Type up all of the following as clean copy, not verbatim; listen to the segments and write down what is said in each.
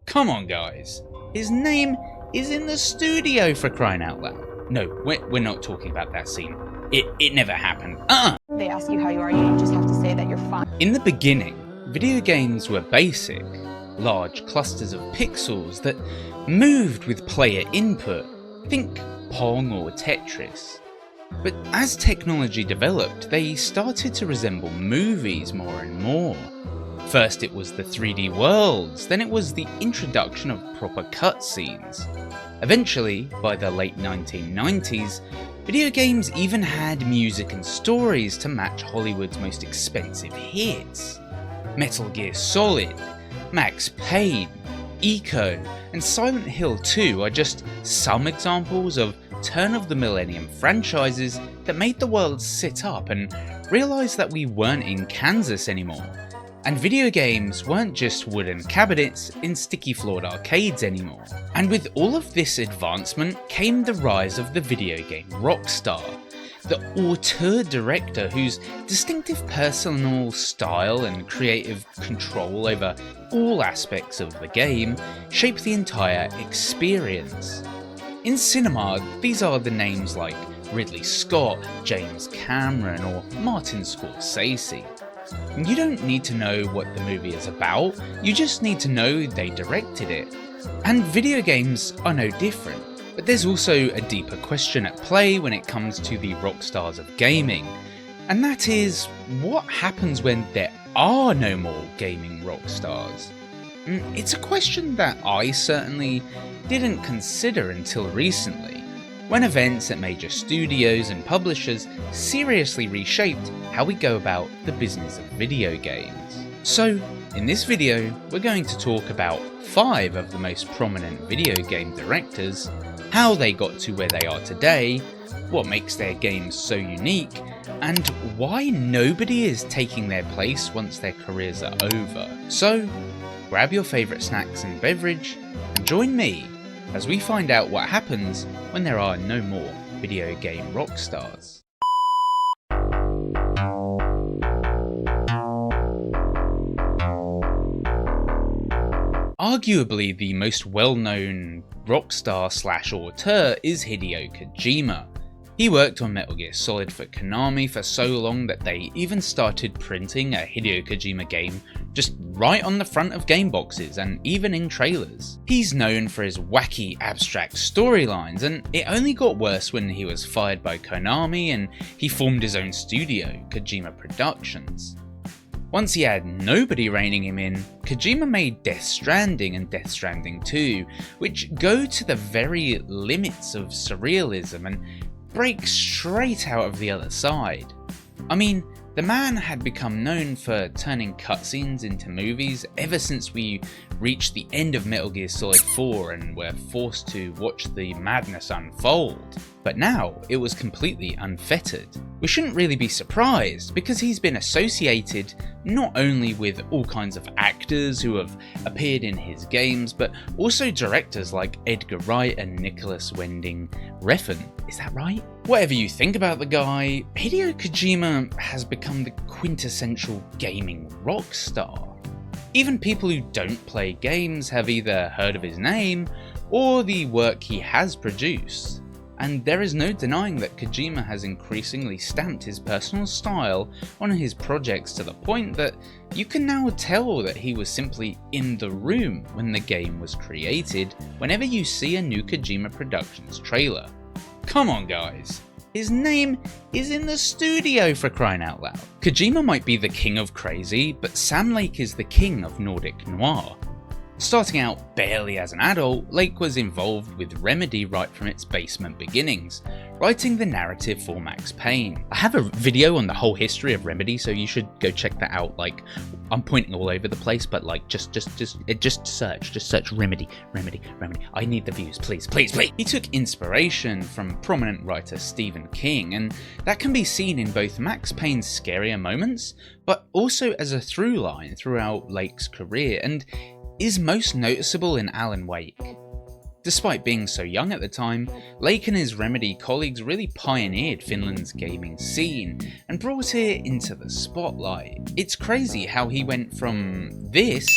Come on guys, his name is in the studio for crying out loud. No, we're not talking about that scene. It never happened. They ask you how you are, you just have to say that you're fine. In the beginning, video games were basic, large clusters of pixels that moved with player input. Think Pong or Tetris. But as technology developed, they started to resemble movies more and more. First it was the 3D worlds, then it was the introduction of proper cutscenes. Eventually, by the late 1990s, video games even had music and stories to match Hollywood's most expensive hits. Metal Gear Solid, Max Payne, Eco, and Silent Hill 2 are just some examples of turn of the millennium franchises that made the world sit up and realise that we weren't in Kansas anymore. And video games weren't just wooden cabinets in sticky floored arcades anymore. And with all of this advancement came the rise of the video game rockstar, the auteur director whose distinctive personal style and creative control over all aspects of the game shape the entire experience. In cinema, these are the names like Ridley Scott, James Cameron, or Martin Scorsese. You don't need to know what the movie is about, you just need to know they directed it. And video games are no different. But there's also a deeper question at play when it comes to the rock stars of gaming. And that is, what happens when there are no more gaming rock stars? It's a question that I certainly didn't consider until recently, when events at major studios and publishers seriously reshaped how we go about the business of video games. So, in this video, we're going to talk about 5 of the most prominent video game directors, how they got to where they are today, what makes their games so unique, and why nobody is taking their place once their careers are over. So, grab your favourite snacks and beverage, and join me as we find out what happens when there are no more video game rock stars. Arguably the most well-known rockstar / auteur is Hideo Kojima. He worked on Metal Gear Solid for Konami for so long that they even started printing a Hideo Kojima game just right on the front of game boxes and even in trailers. He's known for his wacky abstract storylines, and it only got worse when he was fired by Konami and he formed his own studio, Kojima Productions. Once he had nobody reining him in, Kojima made Death Stranding and Death Stranding 2, which go to the very limits of surrealism and break straight out of the other side. I mean, the man had become known for turning cutscenes into movies ever since we reached the end of Metal Gear Solid 4 and were forced to watch the madness unfold. But now, it was completely unfettered. We shouldn't really be surprised, because he's been associated not only with all kinds of actors who have appeared in his games, but also directors like Edgar Wright and Nicholas Winding Refn. Is that right? Whatever you think about the guy, Hideo Kojima has become the quintessential gaming rock star. Even people who don't play games have either heard of his name or the work he has produced. And there is no denying that Kojima has increasingly stamped his personal style on his projects to the point that you can now tell that he was simply in the room when the game was created whenever you see a new Kojima Productions trailer. Come on guys, his name is in the studio for crying out loud. Kojima might be the king of crazy, but Sam Lake is the king of Nordic noir. Starting out barely as an adult, Lake was involved with Remedy right from its basement beginnings, writing the narrative for Max Payne. I have a video on the whole history of Remedy, so you should go check that out. Like, I'm pointing all over the place, but like, just search Remedy. I need the views, please. He took inspiration from prominent writer Stephen King, and that can be seen in both Max Payne's scarier moments, but also as a through line throughout Lake's career, and is most noticeable in Alan Wake. Despite being so young at the time, Lake and his Remedy colleagues really pioneered Finland's gaming scene and brought it into the spotlight. It's crazy how he went from this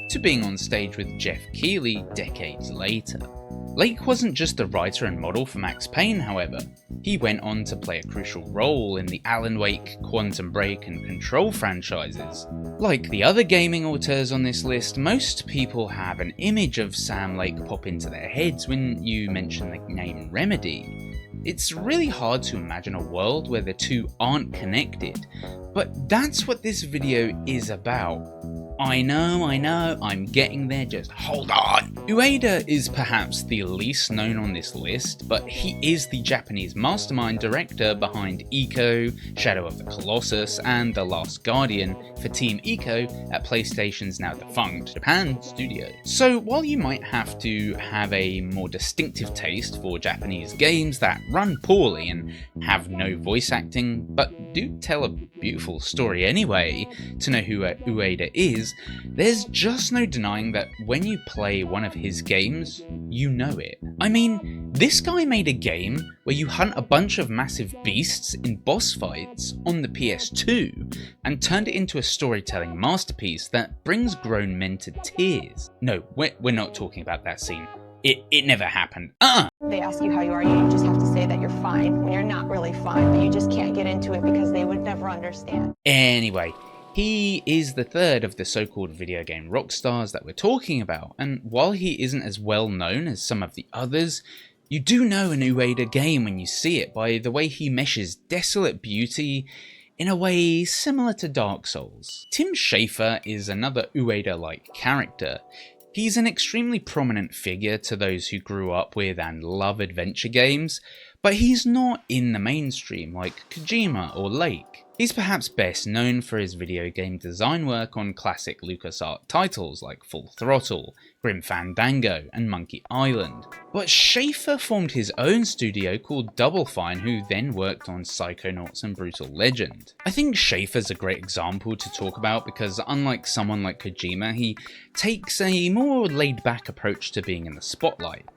to being on stage with Jeff Keighley decades later. Lake wasn't just the writer and model for Max Payne, however. He went on to play a crucial role in the Alan Wake, Quantum Break and Control franchises. Like the other gaming auteurs on this list, most people have an image of Sam Lake pop into their heads when you mention the name Remedy. It's really hard to imagine a world where the two aren't connected, but that's what this video is about. I know, I'm getting there, just hold on. Ueda is perhaps the least known on this list, but he is the Japanese mastermind director behind Ico, Shadow of the Colossus, and The Last Guardian for Team Ico at PlayStation's now defunct Japan studio. So while you might have to have a more distinctive taste for Japanese games that run poorly and have no voice acting, but do tell a beautiful story anyway, to know who Ueda is, there's just no denying that when you play one of his games, you know it. I mean, this guy made a game where you hunt a bunch of massive beasts in boss fights on the PS2 and turned it into a storytelling masterpiece that brings grown men to tears. No, we're not talking about that scene. It never happened. They ask you how you are, you just have to say that you're fine when you're not really fine, but you just can't get into it because they would never understand. Anyway, he is the third of the so-called video game rock stars that we're talking about, and while he isn't as well known as some of the others, you do know an Ueda game when you see it by the way he meshes desolate beauty in a way similar to Dark Souls. Tim Schafer is another Ueda-like character. He's an extremely prominent figure to those who grew up with and love adventure games, but he's not in the mainstream like Kojima or Lake. He's perhaps best known for his video game design work on classic LucasArts titles like Full Throttle, Grim Fandango, and Monkey Island. But Schafer formed his own studio called Double Fine, who then worked on Psychonauts and Brutal Legend. I think Schafer's a great example to talk about because unlike someone like Kojima, he takes a more laid-back approach to being in the spotlight.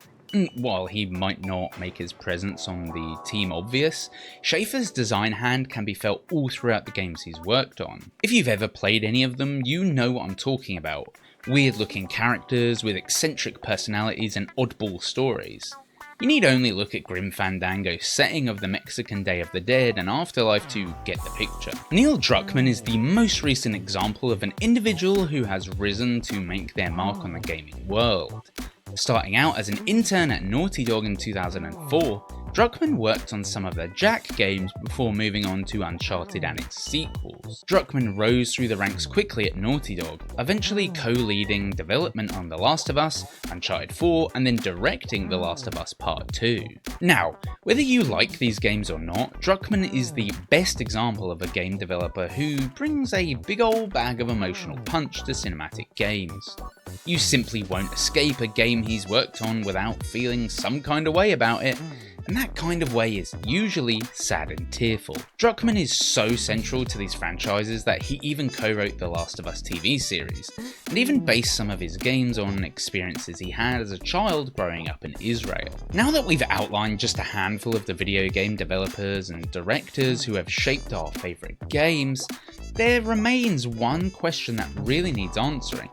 While he might not make his presence on the team obvious, Schafer's design hand can be felt all throughout the games he's worked on. If you've ever played any of them, you know what I'm talking about. Weird looking characters with eccentric personalities and oddball stories. You need only look at Grim Fandango's setting of the Mexican Day of the Dead and Afterlife to get the picture. Neil Druckmann is the most recent example of an individual who has risen to make their mark on the gaming world. Starting out as an intern at Naughty Dog in 2004, Druckmann worked on some of the Jack games before moving on to Uncharted and its sequels. Druckmann rose through the ranks quickly at Naughty Dog, eventually co-leading development on The Last of Us, Uncharted 4, and then directing The Last of Us Part 2. Now, whether you like these games or not, Druckmann is the best example of a game developer who brings a big old bag of emotional punch to cinematic games. You simply won't escape a game he's worked on without feeling some kind of way about it, and that kind of way is usually sad and tearful. Druckmann is so central to these franchises that he even co-wrote The Last of Us TV series, and even based some of his games on experiences he had as a child growing up in Israel. Now that we've outlined just a handful of the video game developers and directors who have shaped our favourite games, there remains one question that really needs answering.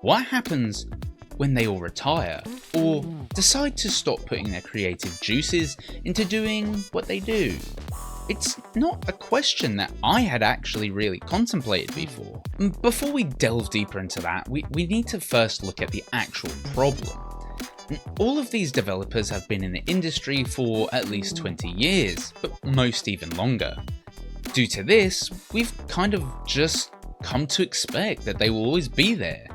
What happens when they all retire, or decide to stop putting their creative juices into doing what they do? It's not a question that I had actually really contemplated before. Before we delve deeper into that, we need to first look at the actual problem. All of these developers have been in the industry for at least 20 years, but most even longer. Due to this, we've kind of just come to expect that they will always be there.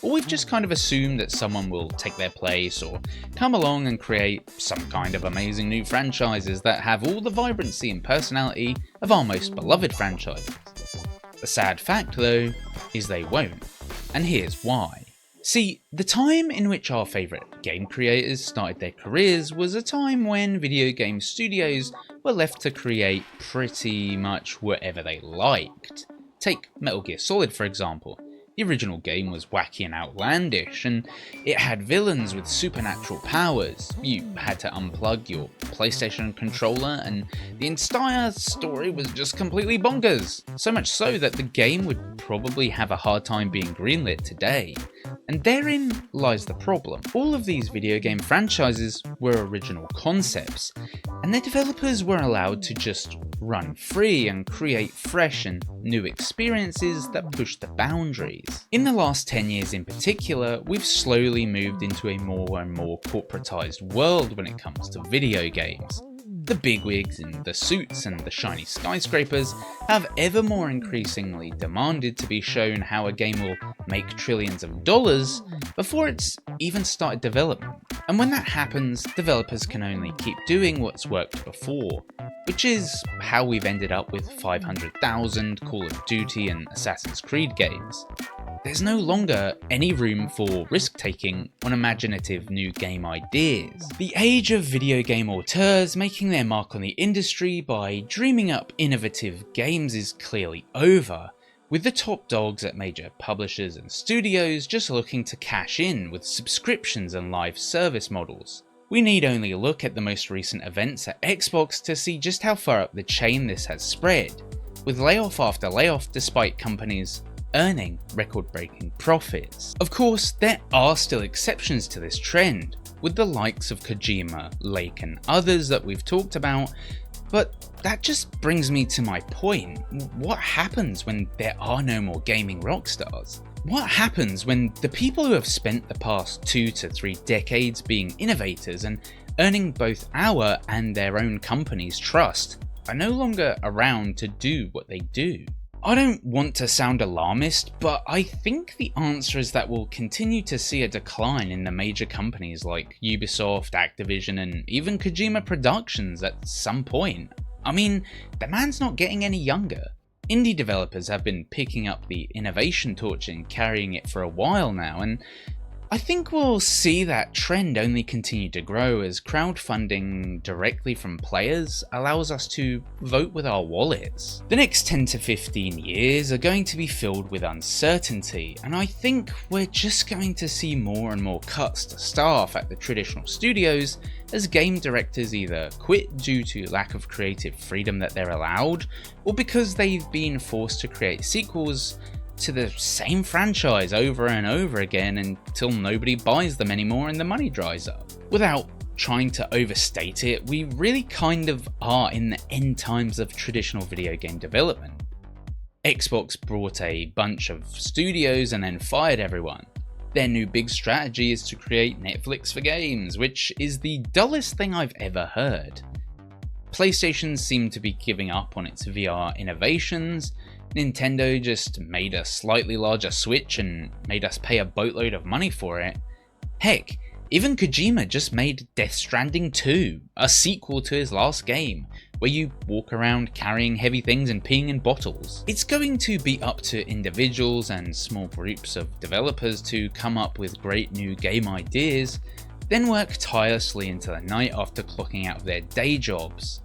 Or we've just kind of assumed that someone will take their place or come along and create some kind of amazing new franchises that have all the vibrancy and personality of our most beloved franchises. The sad fact though, is they won't, and here's why. See, the time in which our favourite game creators started their careers was a time when video game studios were left to create pretty much whatever they liked. Take Metal Gear Solid for example. The original game was wacky and outlandish, and it had villains with supernatural powers. You had to unplug your PlayStation controller, and the entire story was just completely bonkers. So much so that the game would probably have a hard time being greenlit today. And therein lies the problem. All of these video game franchises were original concepts, and their developers were allowed to just run free and create fresh and new experiences that push the boundaries. In the last 10 years in particular, we've slowly moved into a more and more corporatized world when it comes to video games. The bigwigs in the suits and the shiny skyscrapers have ever more increasingly demanded to be shown how a game will make trillions of dollars before it's even started development. And when that happens, developers can only keep doing what's worked before, which is how we've ended up with 500,000 Call of Duty and Assassin's Creed games. There's no longer any room for risk-taking on imaginative new game ideas. The age of video game auteurs making their mark on the industry by dreaming up innovative games is clearly over, with the top dogs at major publishers and studios just looking to cash in with subscriptions and live service models. We need only look at the most recent events at Xbox to see just how far up the chain this has spread, with layoff after layoff despite companies earning record-breaking profits. Of course, there are still exceptions to this trend, with the likes of Kojima, Lake and others that we've talked about, but that just brings me to my point. What happens when there are no more gaming rock stars? What happens when the people who have spent the past 2 to 3 decades being innovators and earning both our and their own company's trust are no longer around to do what they do? I don't want to sound alarmist, but I think the answer is that we'll continue to see a decline in the major companies like Ubisoft, Activision, and even Kojima Productions at some point. I mean, the man's not getting any younger. Indie developers have been picking up the innovation torch and carrying it for a while now, and I think we'll see that trend only continue to grow as crowdfunding directly from players allows us to vote with our wallets. The next 10 to 15 years are going to be filled with uncertainty, and I think we're just going to see more and more cuts to staff at the traditional studios as game directors either quit due to lack of creative freedom that they're allowed, or because they've been forced to create sequels to the same franchise over and over again until nobody buys them anymore and the money dries up. Without trying to overstate it, we really kind of are in the end times of traditional video game development. Xbox brought a bunch of studios and then fired everyone. Their new big strategy is to create Netflix for games, which is the dullest thing I've ever heard. PlayStation seemed to be giving up on its VR innovations. Nintendo just made a slightly larger Switch and made us pay a boatload of money for it. Heck, even Kojima just made Death Stranding 2, a sequel to his last game, where you walk around carrying heavy things and peeing in bottles. It's going to be up to individuals and small groups of developers to come up with great new game ideas, then work tirelessly into the night after clocking out of their day jobs.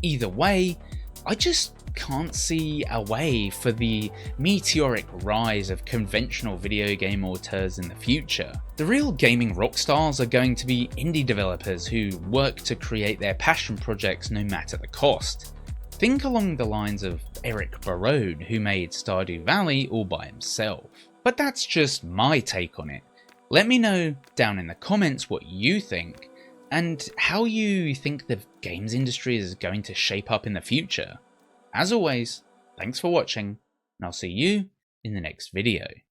Either way, I just can't see a way for the meteoric rise of conventional video game auteurs in the future. The real gaming rock stars are going to be indie developers who work to create their passion projects no matter the cost. Think along the lines of Eric Barone, who made Stardew Valley all by himself. But that's just my take on it. Let me know down in the comments what you think, and how you think the games industry is going to shape up in the future. As always, thanks for watching, and I'll see you in the next video.